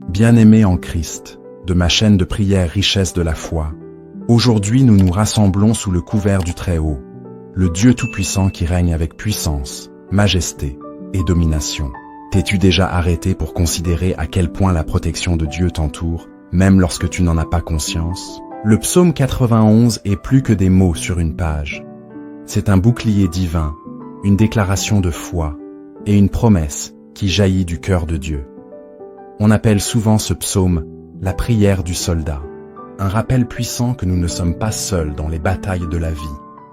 Bien-aimés en Christ, de ma chaîne de prière Richesse de la foi, aujourd'hui nous nous rassemblons sous le couvert du Très-Haut, le Dieu Tout-Puissant qui règne avec puissance, majesté et domination. T'es-tu déjà arrêté pour considérer à quel point la protection de Dieu t'entoure, même lorsque tu n'en as pas conscience? Le psaume 91 est plus que des mots sur une page. C'est un bouclier divin, une déclaration de foi et une promesse qui jaillit du cœur de Dieu. On appelle souvent ce psaume la prière du soldat, un rappel puissant que nous ne sommes pas seuls dans les batailles de la vie.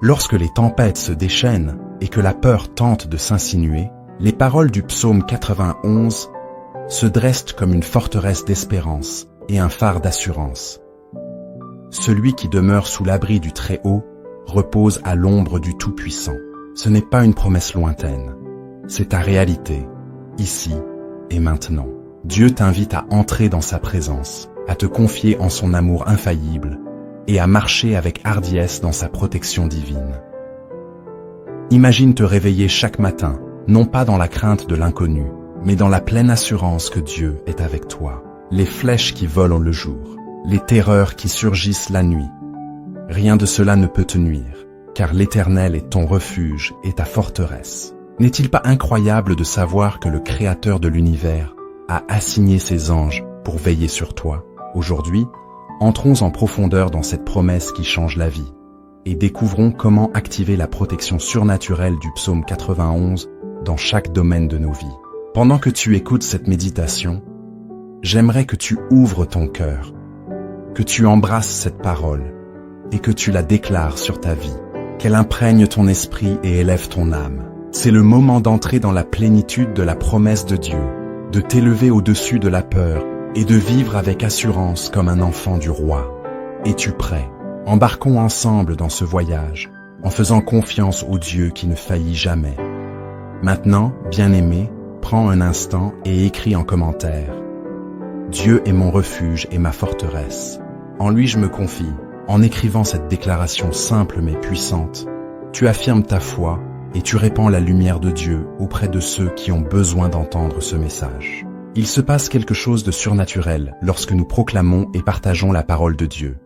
Lorsque les tempêtes se déchaînent et que la peur tente de s'insinuer, les paroles du psaume 91 se dressent comme une forteresse d'espérance et un phare d'assurance. Celui qui demeure sous l'abri du Très-Haut repose à l'ombre du Tout-Puissant. Ce n'est pas une promesse lointaine, c'est ta réalité, ici et maintenant. Dieu t'invite à entrer dans sa présence, à te confier en son amour infaillible et à marcher avec hardiesse dans sa protection divine. Imagine te réveiller chaque matin, non pas dans la crainte de l'inconnu, mais dans la pleine assurance que Dieu est avec toi. Les flèches qui volent le jour, les terreurs qui surgissent la nuit. Rien de cela ne peut te nuire, car l'Éternel est ton refuge et ta forteresse. N'est-il pas incroyable de savoir que le Créateur de l'univers a assigné ses anges pour veiller sur toi? Aujourd'hui, entrons en profondeur dans cette promesse qui change la vie et découvrons comment activer la protection surnaturelle du psaume 91 dans chaque domaine de nos vies. Pendant que tu écoutes cette méditation, j'aimerais que tu ouvres ton cœur, que tu embrasses cette parole et que tu la déclares sur ta vie, qu'elle imprègne ton esprit et élève ton âme. C'est le moment d'entrer dans la plénitude de la promesse de Dieu, de t'élever au-dessus de la peur et de vivre avec assurance comme un enfant du roi. Es-tu prêt? Embarquons ensemble dans ce voyage, en faisant confiance au Dieu qui ne faillit jamais. Maintenant, bien-aimé, prends un instant et écris en commentaire. Dieu est mon refuge et ma forteresse. En lui je me confie. En écrivant cette déclaration simple mais puissante, tu affirmes ta foi et tu répands la lumière de Dieu auprès de ceux qui ont besoin d'entendre ce message. Il se passe quelque chose de surnaturel lorsque nous proclamons et partageons la parole de Dieu.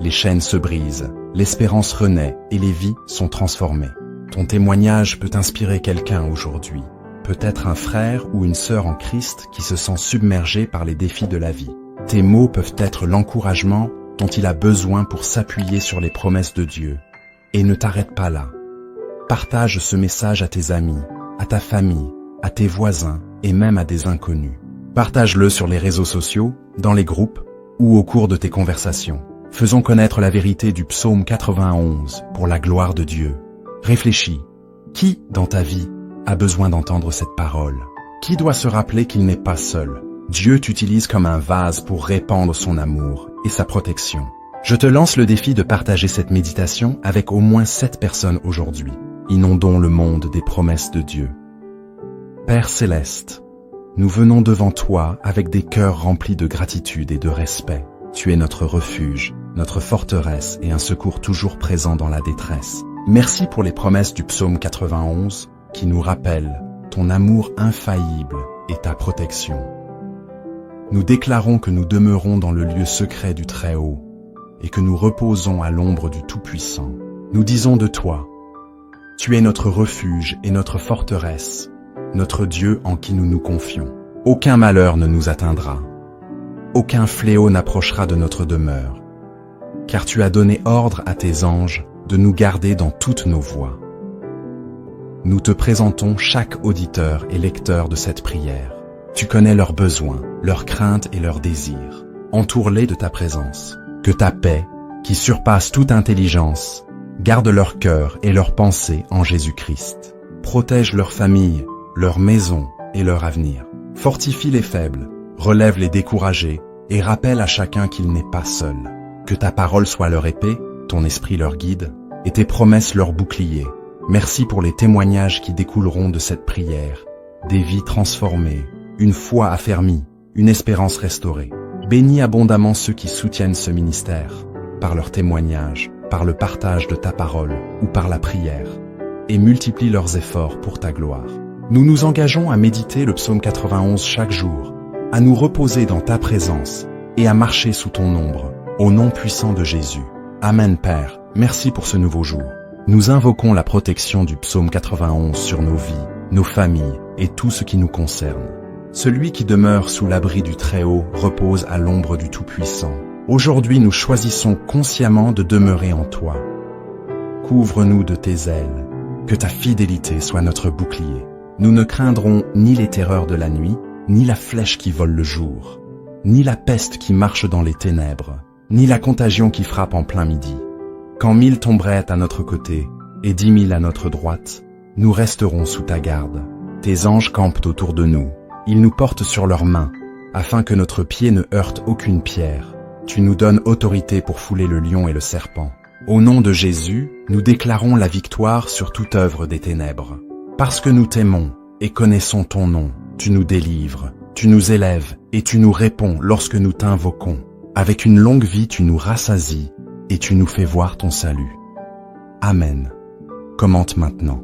Les chaînes se brisent, l'espérance renaît et les vies sont transformées. Ton témoignage peut inspirer quelqu'un aujourd'hui, peut-être un frère ou une sœur en Christ qui se sent submergé par les défis de la vie. Tes mots peuvent être l'encouragement dont il a besoin pour s'appuyer sur les promesses de Dieu. Et ne t'arrête pas là. Partage ce message à tes amis, à ta famille, à tes voisins et même à des inconnus. Partage-le sur les réseaux sociaux, dans les groupes ou au cours de tes conversations. Faisons connaître la vérité du psaume 91 pour la gloire de Dieu. Réfléchis. Qui, dans ta vie, a besoin d'entendre cette parole? Qui doit se rappeler qu'il n'est pas seul? Dieu t'utilise comme un vase pour répandre son amour et sa protection. Je te lance le défi de partager cette méditation avec au moins 7 personnes aujourd'hui. Inondons le monde des promesses de Dieu. Père Céleste, nous venons devant toi avec des cœurs remplis de gratitude et de respect. Tu es notre refuge, notre forteresse et un secours toujours présent dans la détresse. Merci pour les promesses du psaume 91 qui nous rappellent ton amour infaillible et ta protection. Nous déclarons que nous demeurons dans le lieu secret du Très-Haut et que nous reposons à l'ombre du Tout-Puissant. Nous disons de toi, tu es notre refuge et notre forteresse, notre Dieu en qui nous nous confions. Aucun malheur ne nous atteindra, aucun fléau n'approchera de notre demeure, car tu as donné ordre à tes anges de nous garder dans toutes nos voies. Nous te présentons chaque auditeur et lecteur de cette prière. Tu connais leurs besoins, leurs craintes et leurs désirs. Entoure-les de ta présence. Que ta paix, qui surpasse toute intelligence, garde leur cœur et leurs pensées en Jésus-Christ. Protège leur famille, leur maison et leur avenir. Fortifie les faibles, relève les découragés et rappelle à chacun qu'il n'est pas seul. Que ta parole soit leur épée, ton esprit leur guide et tes promesses leur bouclier. Merci pour les témoignages qui découleront de cette prière. Des vies transformées, une foi affermie, une espérance restaurée. Bénis abondamment ceux qui soutiennent ce ministère, par leur témoignage, par le partage de ta parole ou par la prière, et multiplie leurs efforts pour ta gloire. Nous nous engageons à méditer le psaume 91 chaque jour, à nous reposer dans ta présence et à marcher sous ton ombre, au nom puissant de Jésus. Amen Père, merci pour ce nouveau jour. Nous invoquons la protection du psaume 91 sur nos vies, nos familles et tout ce qui nous concerne. Celui qui demeure sous l'abri du Très-Haut repose à l'ombre du Tout-Puissant. Aujourd'hui, nous choisissons consciemment de demeurer en toi. Couvre-nous de tes ailes, que ta fidélité soit notre bouclier. Nous ne craindrons ni les terreurs de la nuit, ni la flèche qui vole le jour, ni la peste qui marche dans les ténèbres, ni la contagion qui frappe en plein midi. Quand 1000 tomberaient à notre côté et 10 000 à notre droite, nous resterons sous ta garde. Tes anges campent autour de nous. Ils nous portent sur leurs mains, afin que notre pied ne heurte aucune pierre. Tu nous donnes autorité pour fouler le lion et le serpent. Au nom de Jésus, nous déclarons la victoire sur toute œuvre des ténèbres. Parce que nous t'aimons et connaissons ton nom, tu nous délivres, tu nous élèves et tu nous réponds lorsque nous t'invoquons. Avec une longue vie, tu nous rassasies et tu nous fais voir ton salut. Amen. Commente maintenant.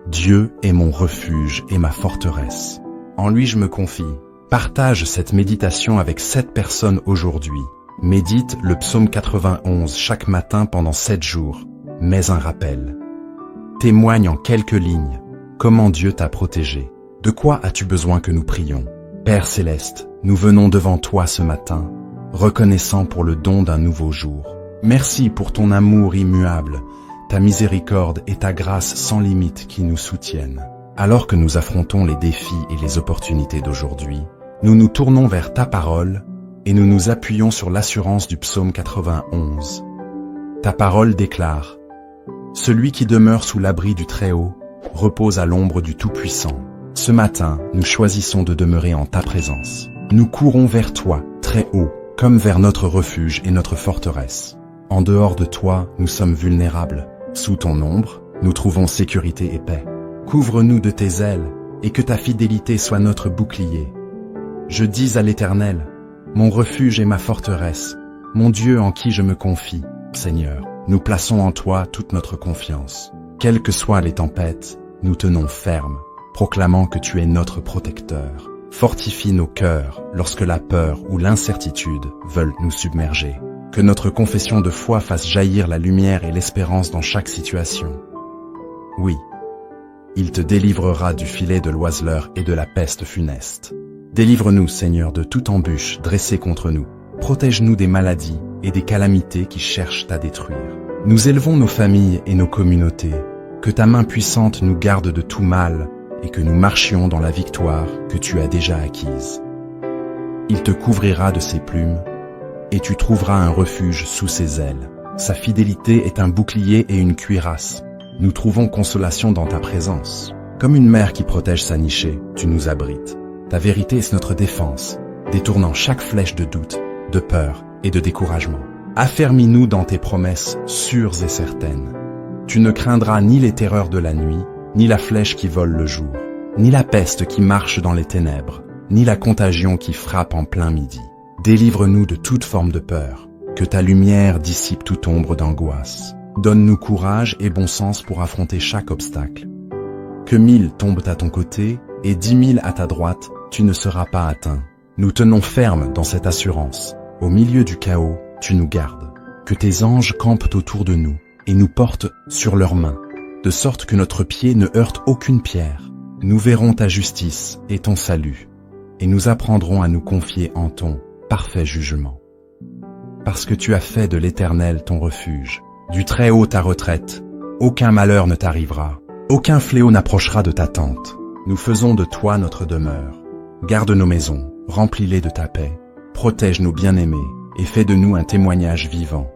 Dieu est mon refuge et ma forteresse. En lui je me confie. Partage cette méditation avec 7 personnes aujourd'hui. Médite le psaume 91 chaque matin pendant 7 jours. Mets un rappel. Témoigne en quelques lignes comment Dieu t'a protégé. De quoi as-tu besoin que nous prions? Père Céleste, nous venons devant toi ce matin, reconnaissant pour le don d'un nouveau jour. Merci pour ton amour immuable, ta miséricorde et ta grâce sans limite qui nous soutiennent. Alors que nous affrontons les défis et les opportunités d'aujourd'hui, nous nous tournons vers ta parole et nous nous appuyons sur l'assurance du psaume 91. Ta parole déclare « Celui qui demeure sous l'abri du Très-Haut repose à l'ombre du Tout-Puissant. » Ce matin, nous choisissons de demeurer en ta présence. Nous courons vers toi, très haut, comme vers notre refuge et notre forteresse. En dehors de toi, nous sommes vulnérables. Sous ton ombre, nous trouvons sécurité et paix. Couvre-nous de tes ailes, et que ta fidélité soit notre bouclier. Je dis à l'Éternel, mon refuge et ma forteresse, mon Dieu en qui je me confie. Seigneur, nous plaçons en toi toute notre confiance. Quelles que soient les tempêtes, nous tenons ferme, proclamant que tu es notre protecteur. Fortifie nos cœurs lorsque la peur ou l'incertitude veulent nous submerger. Que notre confession de foi fasse jaillir la lumière et l'espérance dans chaque situation. Oui. Il te délivrera du filet de l'oiseleur et de la peste funeste. Délivre-nous, Seigneur, de toute embûche dressée contre nous. Protège-nous des maladies et des calamités qui cherchent à détruire. Nous élevons nos familles et nos communautés. Que ta main puissante nous garde de tout mal et que nous marchions dans la victoire que tu as déjà acquise. Il te couvrira de ses plumes et tu trouveras un refuge sous ses ailes. Sa fidélité est un bouclier et une cuirasse. Nous trouvons consolation dans ta présence. Comme une mère qui protège sa nichée, tu nous abrites. Ta vérité est notre défense, détournant chaque flèche de doute, de peur et de découragement. Affermis-nous dans tes promesses sûres et certaines. Tu ne craindras ni les terreurs de la nuit, ni la flèche qui vole le jour, ni la peste qui marche dans les ténèbres, ni la contagion qui frappe en plein midi. Délivre-nous de toute forme de peur, que ta lumière dissipe toute ombre d'angoisse. Donne-nous courage et bon sens pour affronter chaque obstacle. Que 1000 tombent à ton côté et 10 000 à ta droite, tu ne seras pas atteint. Nous tenons ferme dans cette assurance. Au milieu du chaos, tu nous gardes. Que tes anges campent autour de nous et nous portent sur leurs mains, de sorte que notre pied ne heurte aucune pierre. Nous verrons ta justice et ton salut, et nous apprendrons à nous confier en ton parfait jugement. Parce que tu as fait de l'Éternel ton refuge, du Très-Haut ta retraite, aucun malheur ne t'arrivera, aucun fléau n'approchera de ta tente. Nous faisons de toi notre demeure. Garde nos maisons, remplis-les de ta paix, protège nos bien-aimés et fais de nous un témoignage vivant.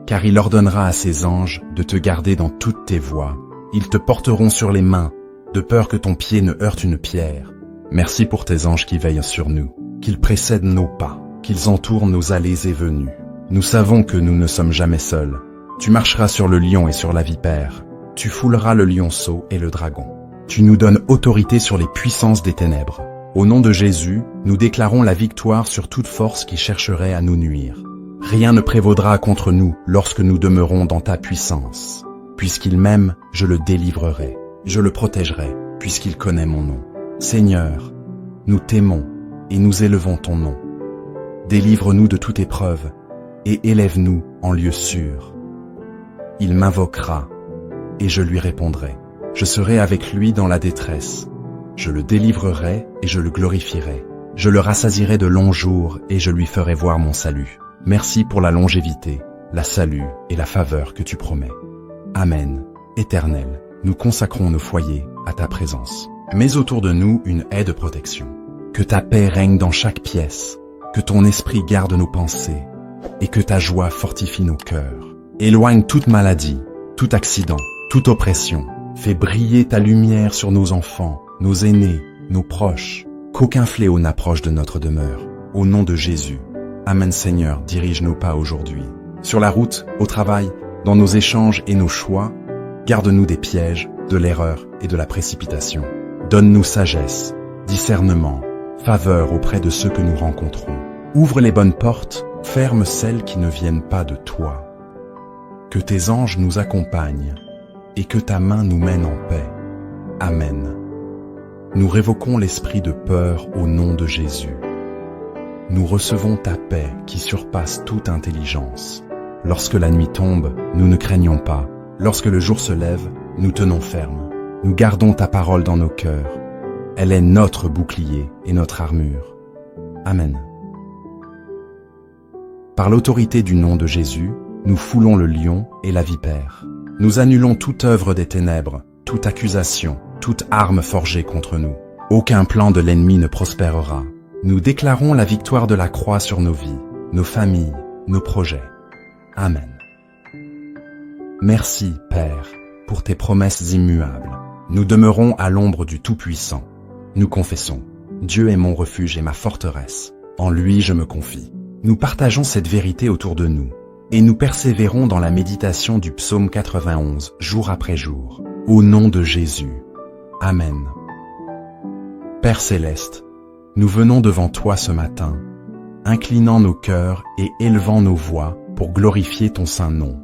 Car il ordonnera à ses anges de te garder dans toutes tes voies. Ils te porteront sur les mains, de peur que ton pied ne heurte une pierre. Merci pour tes anges qui veillent sur nous, qu'ils précèdent nos pas, qu'ils entourent nos allées et venues. Nous savons que nous ne sommes jamais seuls. Tu marcheras sur le lion et sur la vipère. Tu fouleras le lionceau et le dragon. Tu nous donnes autorité sur les puissances des ténèbres. Au nom de Jésus, nous déclarons la victoire sur toute force qui chercherait à nous nuire. Rien ne prévaudra contre nous lorsque nous demeurons dans ta puissance. Puisqu'il m'aime, je le délivrerai. Je le protégerai, puisqu'il connaît mon nom. Seigneur, nous t'aimons et nous élevons ton nom. Délivre-nous de toute épreuve, et élève-nous en lieu sûr. Il m'invoquera, et je lui répondrai. Je serai avec lui dans la détresse. Je le délivrerai et je le glorifierai. Je le rassasierai de longs jours et je lui ferai voir mon salut. Merci pour la longévité, la salut et la faveur que tu promets. Amen. Éternel, nous consacrons nos foyers à ta présence. Mets autour de nous une haie de protection. Que ta paix règne dans chaque pièce, que ton esprit garde nos pensées et que ta joie fortifie nos cœurs. Éloigne toute maladie, tout accident, toute oppression. Fais briller ta lumière sur nos enfants, nos aînés, nos proches. Qu'aucun fléau n'approche de notre demeure. Au nom de Jésus. Amen. Seigneur, dirige nos pas aujourd'hui. Sur la route, au travail, dans nos échanges et nos choix, garde-nous des pièges, de l'erreur et de la précipitation. Donne-nous sagesse, discernement, faveur auprès de ceux que nous rencontrons. Ouvre les bonnes portes, ferme celles qui ne viennent pas de toi. Que tes anges nous accompagnent et que ta main nous mène en paix. Amen. Nous révoquons l'esprit de peur au nom de Jésus. Nous recevons ta paix qui surpasse toute intelligence. Lorsque la nuit tombe, nous ne craignons pas. Lorsque le jour se lève, nous tenons ferme. Nous gardons ta parole dans nos cœurs. Elle est notre bouclier et notre armure. Amen. Par l'autorité du nom de Jésus, nous foulons le lion et la vipère. Nous annulons toute œuvre des ténèbres, toute accusation, toute arme forgée contre nous. Aucun plan de l'ennemi ne prospérera. Nous déclarons la victoire de la croix sur nos vies, nos familles, nos projets. Amen. Merci, Père, pour tes promesses immuables. Nous demeurons à l'ombre du Tout-Puissant. Nous confessons, Dieu est mon refuge et ma forteresse. En lui je me confie. Nous partageons cette vérité autour de nous, et nous persévérons dans la méditation du psaume 91, jour après jour. Au nom de Jésus. Amen. Père céleste, nous venons devant toi ce matin, inclinant nos cœurs et élevant nos voix pour glorifier ton saint nom.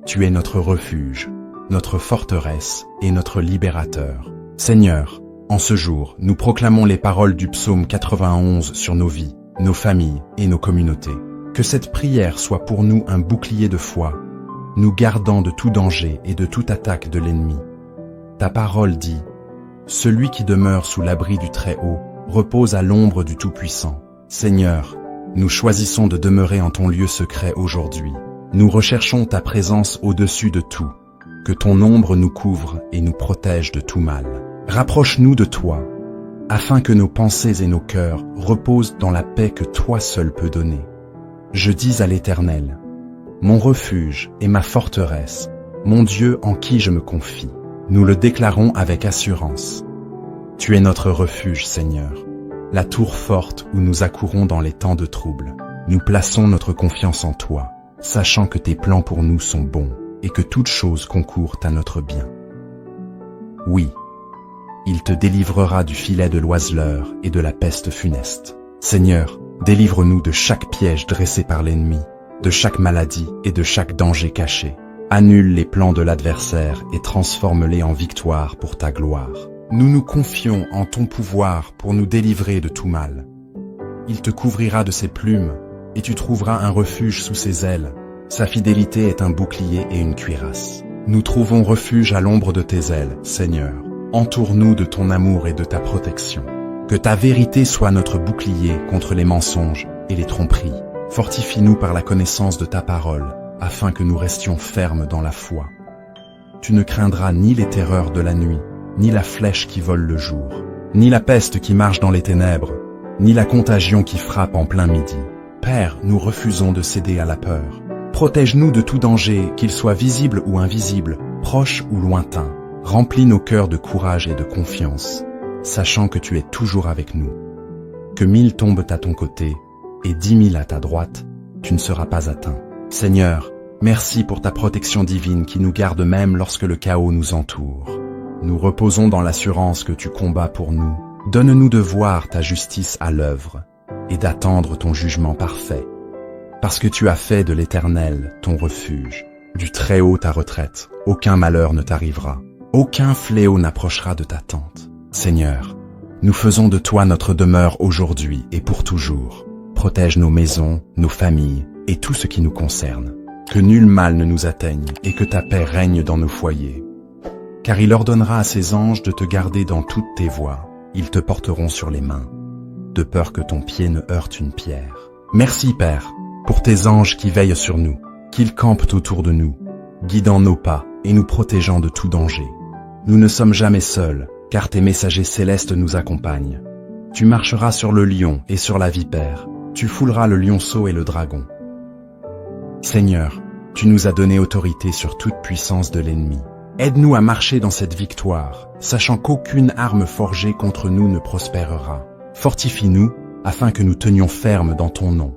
Tu es notre refuge, notre forteresse et notre libérateur. Seigneur, en ce jour, nous proclamons les paroles du psaume 91 sur nos vies, nos familles et nos communautés. Que cette prière soit pour nous un bouclier de foi, nous gardant de tout danger et de toute attaque de l'ennemi. Ta parole dit, « Celui qui demeure sous l'abri du Très-Haut repose à l'ombre du Tout-Puissant. » Seigneur, nous choisissons de demeurer en ton lieu secret aujourd'hui. Nous recherchons ta présence au-dessus de tout. Que ton ombre nous couvre et nous protège de tout mal. Rapproche-nous de toi, afin que nos pensées et nos cœurs reposent dans la paix que toi seul peux donner. Je dis à l'Éternel, mon refuge et ma forteresse, mon Dieu en qui je me confie. Nous le déclarons avec assurance. Tu es notre refuge, Seigneur, la tour forte où nous accourons dans les temps de trouble. Nous plaçons notre confiance en toi, sachant que tes plans pour nous sont bons et que toute chose concourt à notre bien. Oui, il te délivrera du filet de l'oiseleur et de la peste funeste. Seigneur, délivre-nous de chaque piège dressé par l'ennemi, de chaque maladie et de chaque danger caché. Annule les plans de l'adversaire et transforme-les en victoire pour ta gloire. Nous nous confions en ton pouvoir pour nous délivrer de tout mal. Il te couvrira de ses plumes et tu trouveras un refuge sous ses ailes. Sa fidélité est un bouclier et une cuirasse. Nous trouvons refuge à l'ombre de tes ailes, Seigneur. Entoure-nous de ton amour et de ta protection. Que ta vérité soit notre bouclier contre les mensonges et les tromperies. Fortifie-nous par la connaissance de ta parole, afin que nous restions fermes dans la foi. Tu ne craindras ni les terreurs de la nuit, ni la flèche qui vole le jour, ni la peste qui marche dans les ténèbres, ni la contagion qui frappe en plein midi. Père, nous refusons de céder à la peur. Protège-nous de tout danger, qu'il soit visible ou invisible, proche ou lointain. Remplis nos cœurs de courage et de confiance, sachant que tu es toujours avec nous. Que 1000 tombent à ton côté et 10 000 à ta droite, tu ne seras pas atteint. Seigneur, merci pour ta protection divine qui nous garde même lorsque le chaos nous entoure. Nous reposons dans l'assurance que tu combats pour nous. Donne-nous de voir ta justice à l'œuvre et d'attendre ton jugement parfait. Parce que tu as fait de l'Éternel ton refuge, du Très-Haut ta retraite, aucun malheur ne t'arrivera. Aucun fléau n'approchera de ta tente. Seigneur, Nous faisons de toi notre demeure aujourd'hui et pour toujours. Protège nos maisons, nos familles et tout ce qui nous concerne. Que nul mal ne nous atteigne et que ta paix règne dans nos foyers. Car il ordonnera à ses anges de te garder dans toutes tes voies. Ils te porteront sur les mains, de peur que ton pied ne heurte une pierre. Merci, Père, pour tes anges qui veillent sur nous, qu'ils campent autour de nous, guidant nos pas et nous protégeant de tout danger. Nous ne sommes jamais seuls, car tes messagers célestes nous accompagnent. Tu marcheras sur le lion et sur la vipère, tu fouleras le lionceau et le dragon. Seigneur, tu nous as donné autorité sur toute puissance de l'ennemi. Aide-nous à marcher dans cette victoire, sachant qu'aucune arme forgée contre nous ne prospérera. Fortifie-nous, afin que nous tenions ferme dans ton nom.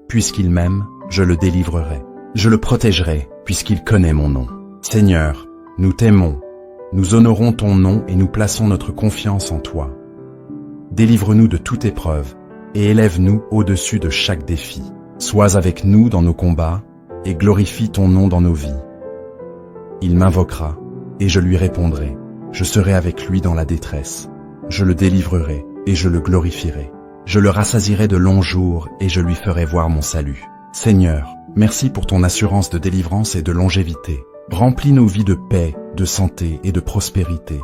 Puisqu'il m'aime, je le délivrerai. Je le protégerai, puisqu'il connaît mon nom. Seigneur, nous t'aimons, nous honorons ton nom et nous plaçons notre confiance en toi. Délivre-nous de toute épreuve, et élève-nous au-dessus de chaque défi. Sois avec nous dans nos combats, et glorifie ton nom dans nos vies. Il m'invoquera, et je lui répondrai. Je serai avec lui dans la détresse. Je le délivrerai, et je le glorifierai. Je le rassasierai de longs jours, et je lui ferai voir mon salut. Seigneur, merci pour ton assurance de délivrance et de longévité. Remplis nos vies de paix, de santé et de prospérité.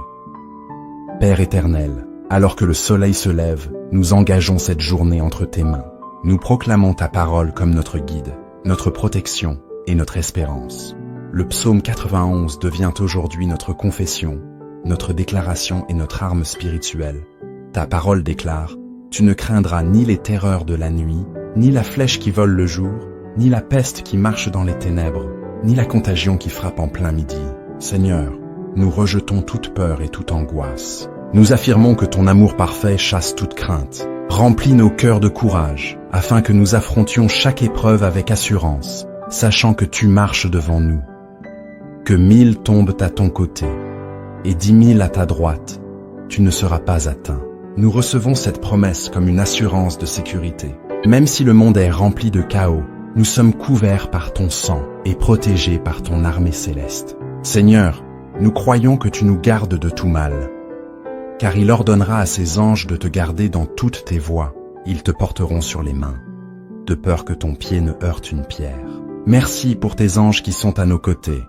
Père éternel, alors que le soleil se lève, nous engageons cette journée entre tes mains. Nous proclamons ta parole comme notre guide, notre protection et notre espérance. Le psaume 91 devient aujourd'hui notre confession, notre déclaration et notre arme spirituelle. Ta parole déclare: tu ne craindras ni les terreurs de la nuit, ni la flèche qui vole le jour, ni la peste qui marche dans les ténèbres, ni la contagion qui frappe en plein midi. Seigneur, nous rejetons toute peur et toute angoisse. Nous affirmons que ton amour parfait chasse toute crainte. Remplis nos cœurs de courage, afin que nous affrontions chaque épreuve avec assurance, sachant que tu marches devant nous. Que 1000 tombent à ton côté, et 10 000 à ta droite, tu ne seras pas atteint. Nous recevons cette promesse comme une assurance de sécurité. Même si le monde est rempli de chaos, nous sommes couverts par ton sang et protégés par ton armée céleste. Seigneur, nous croyons que tu nous gardes de tout mal. Car il ordonnera à ses anges de te garder dans toutes tes voies. Ils te porteront sur les mains, de peur que ton pied ne heurte une pierre. Merci pour tes anges qui sont à nos côtés.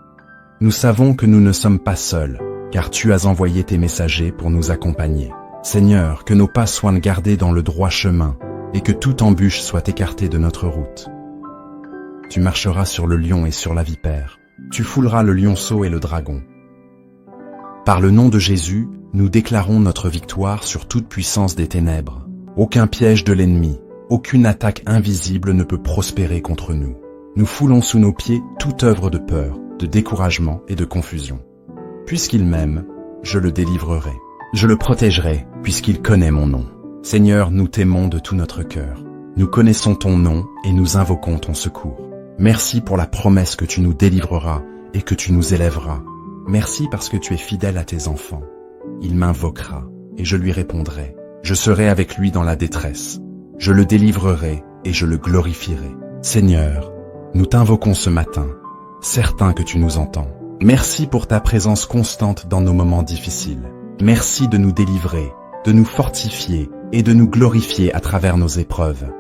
Nous savons que nous ne sommes pas seuls, car tu as envoyé tes messagers pour nous accompagner. Seigneur, que nos pas soient gardés dans le droit chemin, et que toute embûche soit écartée de notre route. Tu marcheras sur le lion et sur la vipère. Tu fouleras le lionceau et le dragon. Par le nom de Jésus, nous déclarons notre victoire sur toute puissance des ténèbres. Aucun piège de l'ennemi, aucune attaque invisible ne peut prospérer contre nous. Nous foulons sous nos pieds toute œuvre de peur, de découragement et de confusion. Puisqu'il m'aime, je le délivrerai. Je le protégerai, puisqu'il connaît mon nom. Seigneur, nous t'aimons de tout notre cœur. Nous connaissons ton nom et nous invoquons ton secours. Merci pour la promesse que tu nous délivreras et que tu nous élèveras. Merci parce que tu es fidèle à tes enfants. Il m'invoquera et je lui répondrai. Je serai avec lui dans la détresse. Je le délivrerai et je le glorifierai. Seigneur, nous t'invoquons ce matin, certains que tu nous entends. Merci pour ta présence constante dans nos moments difficiles. Merci de nous délivrer, de nous fortifier et de nous glorifier à travers nos épreuves.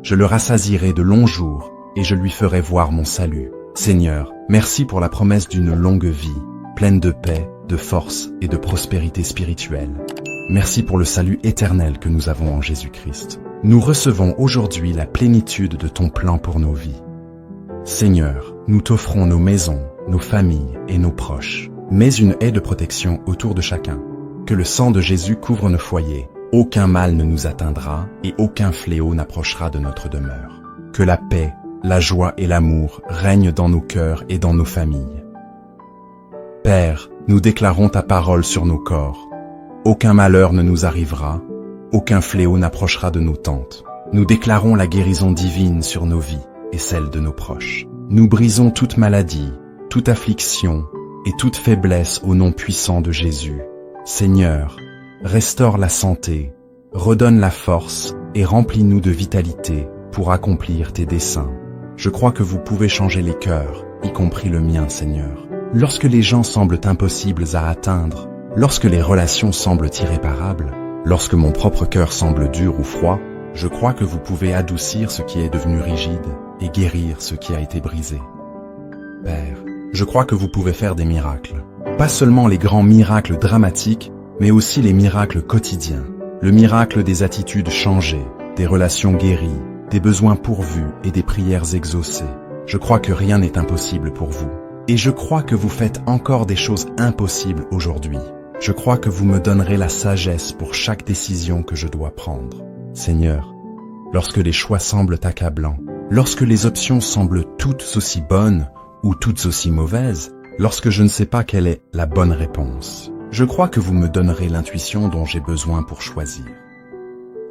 Je le rassasierai de longs jours et je lui ferai voir mon salut. Seigneur, merci pour la promesse d'une longue vie, pleine de paix, de force et de prospérité spirituelle. Merci pour le salut éternel que nous avons en Jésus-Christ. Nous recevons aujourd'hui la plénitude de ton plan pour nos vies. Seigneur, nous t'offrons nos maisons, nos familles et nos proches. Mets une haie de protection autour de chacun. Que le sang de Jésus couvre nos foyers. Aucun mal ne nous atteindra et aucun fléau n'approchera de notre demeure. Que la paix, la joie et l'amour règnent dans nos cœurs et dans nos familles. Père, nous déclarons ta parole sur nos corps. Aucun malheur ne nous arrivera, aucun fléau n'approchera de nos tentes. Nous déclarons la guérison divine sur nos vies et celle de nos proches. Nous brisons toute maladie, toute affliction et toute faiblesse au nom puissant de Jésus. Seigneur, restaure la santé, redonne la force et remplis-nous de vitalité pour accomplir tes desseins. Je crois que vous pouvez changer les cœurs, y compris le mien, Seigneur. Lorsque les gens semblent impossibles à atteindre, lorsque les relations semblent irréparables, Lorsque mon propre cœur semble dur ou froid, je crois que vous pouvez adoucir ce qui est devenu rigide et guérir ce qui a été brisé. Père, je crois que vous pouvez faire des miracles. Pas seulement les grands miracles dramatiques, mais aussi les miracles quotidiens. Le miracle des attitudes changées, des relations guéries, des besoins pourvus et des prières exaucées. Je crois que rien n'est impossible pour vous. Et je crois que vous faites encore des choses impossibles aujourd'hui. Je crois que vous me donnerez la sagesse pour chaque décision que je dois prendre. Seigneur, lorsque les choix semblent accablants, lorsque les options semblent toutes aussi bonnes ou toutes aussi mauvaises, lorsque je ne sais pas quelle est la bonne réponse, je crois que vous me donnerez l'intuition dont j'ai besoin pour choisir.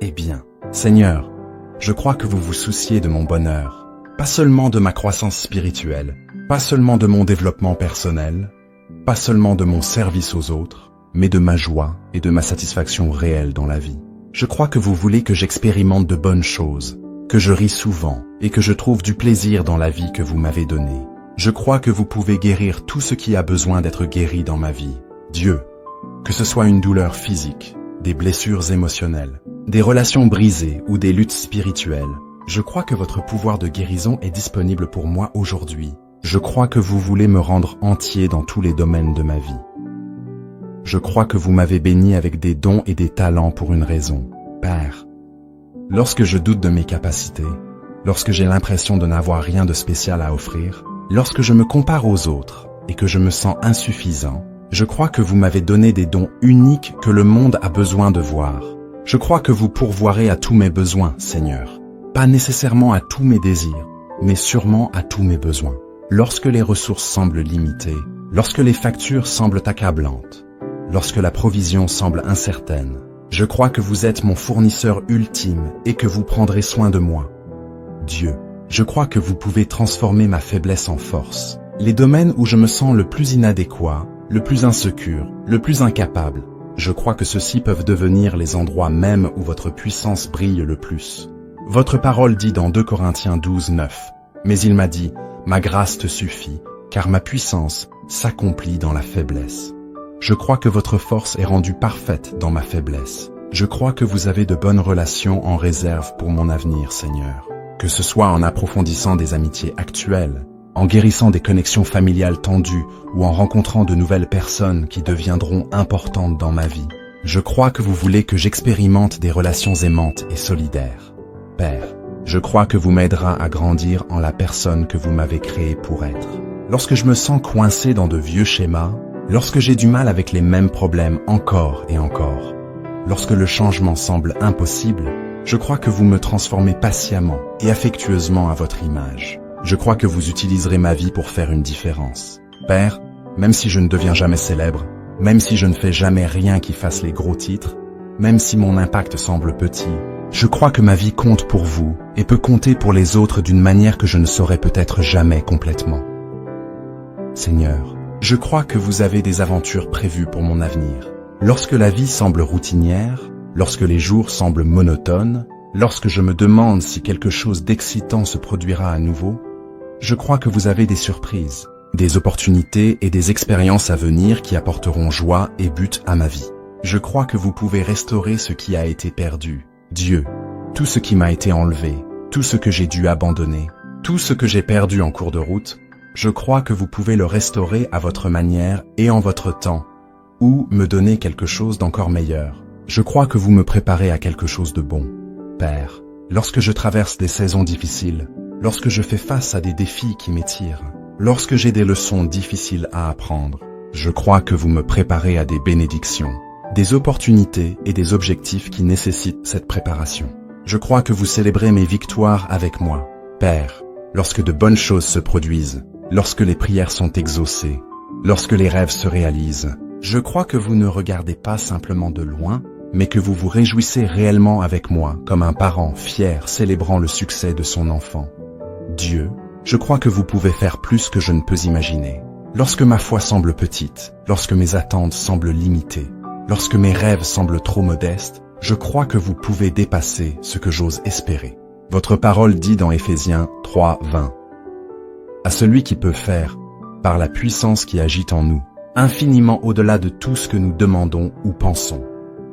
Eh bien, Seigneur, je crois que vous vous souciez de mon bonheur, pas seulement de ma croissance spirituelle, pas seulement de mon développement personnel, pas seulement de mon service aux autres, mais de ma joie et de ma satisfaction réelle dans la vie. Je crois que vous voulez que j'expérimente de bonnes choses, que je ris souvent et que je trouve du plaisir dans la vie que vous m'avez donnée. Je crois que vous pouvez guérir tout ce qui a besoin d'être guéri dans ma vie. Dieu, que ce soit une douleur physique, des blessures émotionnelles, des relations brisées ou des luttes spirituelles, je crois que votre pouvoir de guérison est disponible pour moi aujourd'hui. Je crois que vous voulez me rendre entier dans tous les domaines de ma vie. Je crois que vous m'avez béni avec des dons et des talents pour une raison. Père, lorsque je doute de mes capacités, lorsque j'ai l'impression de n'avoir rien de spécial à offrir, lorsque je me compare aux autres et que je me sens insuffisant, je crois que vous m'avez donné des dons uniques que le monde a besoin de voir. Je crois que vous pourvoirez à tous mes besoins, Seigneur. Pas nécessairement à tous mes désirs, mais sûrement à tous mes besoins. Lorsque les ressources semblent limitées, lorsque les factures semblent accablantes, lorsque la provision semble incertaine, je crois que vous êtes mon fournisseur ultime et que vous prendrez soin de moi. Dieu, je crois que vous pouvez transformer ma faiblesse en force. Les domaines où je me sens le plus inadéquat, le plus insécure, le plus incapable, je crois que ceux-ci peuvent devenir les endroits même où votre puissance brille le plus. Votre parole dit dans 2 Corinthiens 12, 9, « Mais il m'a dit, ma grâce te suffit, car ma puissance s'accomplit dans la faiblesse. » Je crois que votre force est rendue parfaite dans ma faiblesse. Je crois que vous avez de bonnes relations en réserve pour mon avenir, Seigneur. Que ce soit en approfondissant des amitiés actuelles, en guérissant des connexions familiales tendues ou en rencontrant de nouvelles personnes qui deviendront importantes dans ma vie. Je crois que vous voulez que j'expérimente des relations aimantes et solidaires. Père, je crois que vous m'aiderez à grandir en la personne que vous m'avez créée pour être. Lorsque je me sens coincé dans de vieux schémas, lorsque j'ai du mal avec les mêmes problèmes encore et encore, lorsque le changement semble impossible, je crois que vous me transformez patiemment et affectueusement à votre image. Je crois que vous utiliserez ma vie pour faire une différence. Père, même si je ne deviens jamais célèbre, même si je ne fais jamais rien qui fasse les gros titres, même si mon impact semble petit, je crois que ma vie compte pour vous et peut compter pour les autres d'une manière que je ne saurais peut-être jamais complètement. Seigneur, je crois que vous avez des aventures prévues pour mon avenir. Lorsque la vie semble routinière, lorsque les jours semblent monotones, lorsque je me demande si quelque chose d'excitant se produira à nouveau, je crois que vous avez des surprises, des opportunités et des expériences à venir qui apporteront joie et but à ma vie. Je crois que vous pouvez restaurer ce qui a été perdu. Dieu, tout ce qui m'a été enlevé, tout ce que j'ai dû abandonner, tout ce que j'ai perdu en cours de route, je crois que vous pouvez le restaurer à votre manière et en votre temps, ou me donner quelque chose d'encore meilleur. Je crois que vous me préparez à quelque chose de bon. Père, lorsque je traverse des saisons difficiles, lorsque je fais face à des défis qui m'étirent, lorsque j'ai des leçons difficiles à apprendre, je crois que vous me préparez à des bénédictions, des opportunités et des objectifs qui nécessitent cette préparation. Je crois que vous célébrez mes victoires avec moi. Père, lorsque de bonnes choses se produisent, lorsque les prières sont exaucées, lorsque les rêves se réalisent, je crois que vous ne regardez pas simplement de loin, mais que vous vous réjouissez réellement avec moi comme un parent fier célébrant le succès de son enfant. Dieu, je crois que vous pouvez faire plus que je ne peux imaginer. Lorsque ma foi semble petite, lorsque mes attentes semblent limitées, lorsque mes rêves semblent trop modestes, je crois que vous pouvez dépasser ce que j'ose espérer. Votre parole dit dans Éphésiens 3, 20. À celui qui peut faire, par la puissance qui agit en nous, infiniment au-delà de tout ce que nous demandons ou pensons.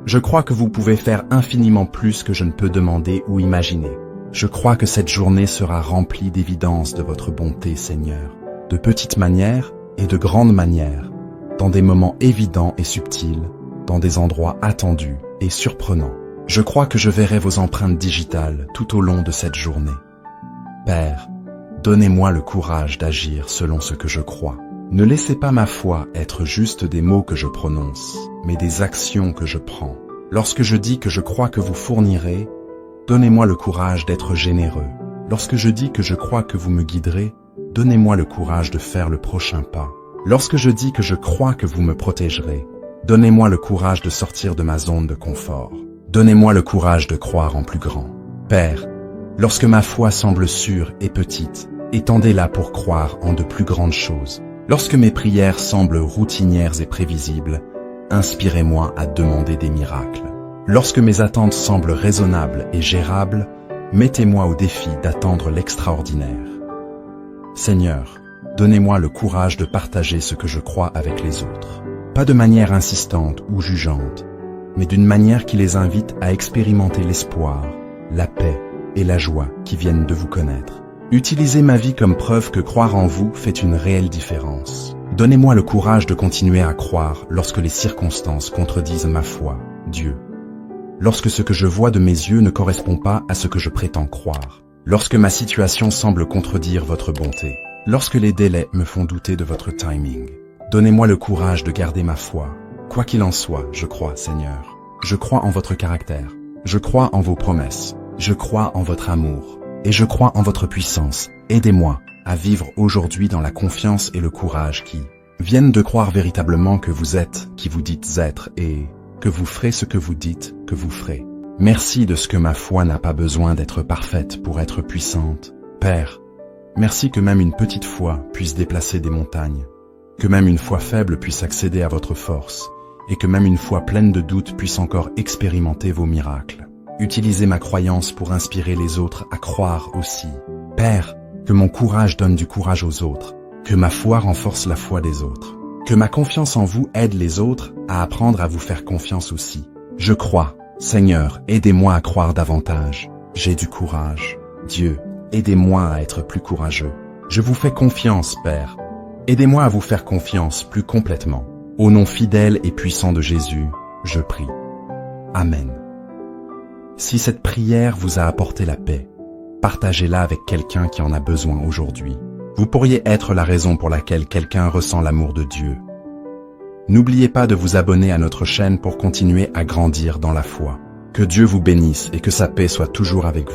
Je crois que vous pouvez faire infiniment plus que je ne peux demander ou imaginer. Je crois que cette journée sera remplie d'évidence de votre bonté, Seigneur, de petites manières et de grandes manières, dans des moments évidents et subtils, dans des endroits attendus et surprenants. Je crois que je verrai vos empreintes digitales tout au long de cette journée. Père, donnez-moi le courage d'agir selon ce que je crois. Ne laissez pas ma foi être juste des mots que je prononce, mais des actions que je prends. Lorsque je dis que je crois que vous fournirez, donnez-moi le courage d'être généreux. Lorsque je dis que je crois que vous me guiderez, donnez-moi le courage de faire le prochain pas. Lorsque je dis que je crois que vous me protégerez, donnez-moi le courage de sortir de ma zone de confort. Donnez-moi le courage de croire en plus grand. Père, lorsque ma foi semble sûre et petite, étendez-la pour croire en de plus grandes choses. Lorsque mes prières semblent routinières et prévisibles, inspirez-moi à demander des miracles. Lorsque mes attentes semblent raisonnables et gérables, mettez-moi au défi d'attendre l'extraordinaire. Seigneur, donnez-moi le courage de partager ce que je crois avec les autres. Pas de manière insistante ou jugeante, mais d'une manière qui les invite à expérimenter l'espoir, la paix et la joie qui viennent de vous connaître. Utilisez ma vie comme preuve que croire en vous fait une réelle différence. Donnez-moi le courage de continuer à croire lorsque les circonstances contredisent ma foi, Dieu. Lorsque ce que je vois de mes yeux ne correspond pas à ce que je prétends croire. Lorsque ma situation semble contredire votre bonté. Lorsque les délais me font douter de votre timing. Donnez-moi le courage de garder ma foi. Quoi qu'il en soit, je crois, Seigneur. Je crois en votre caractère. Je crois en vos promesses. Je crois en votre amour. Et je crois en votre puissance. Aidez-moi à vivre aujourd'hui dans la confiance et le courage qui viennent de croire véritablement que vous êtes qui vous dites être et que vous ferez ce que vous dites que vous ferez. Merci de ce que ma foi n'a pas besoin d'être parfaite pour être puissante. Père, merci que même une petite foi puisse déplacer des montagnes, que même une foi faible puisse accéder à votre force, et que même une foi pleine de doutes puisse encore expérimenter vos miracles. Utilisez ma croyance pour inspirer les autres à croire aussi. Père, que mon courage donne du courage aux autres, que ma foi renforce la foi des autres, que ma confiance en vous aide les autres à apprendre à vous faire confiance aussi. Je crois, Seigneur, aidez-moi à croire davantage. J'ai du courage. Dieu, aidez-moi à être plus courageux. Je vous fais confiance, Père. Aidez-moi à vous faire confiance plus complètement. Au nom fidèle et puissant de Jésus, je prie. Amen. Si cette prière vous a apporté la paix, partagez-la avec quelqu'un qui en a besoin aujourd'hui. Vous pourriez être la raison pour laquelle quelqu'un ressent l'amour de Dieu. N'oubliez pas de vous abonner à notre chaîne pour continuer à grandir dans la foi. Que Dieu vous bénisse et que sa paix soit toujours avec vous.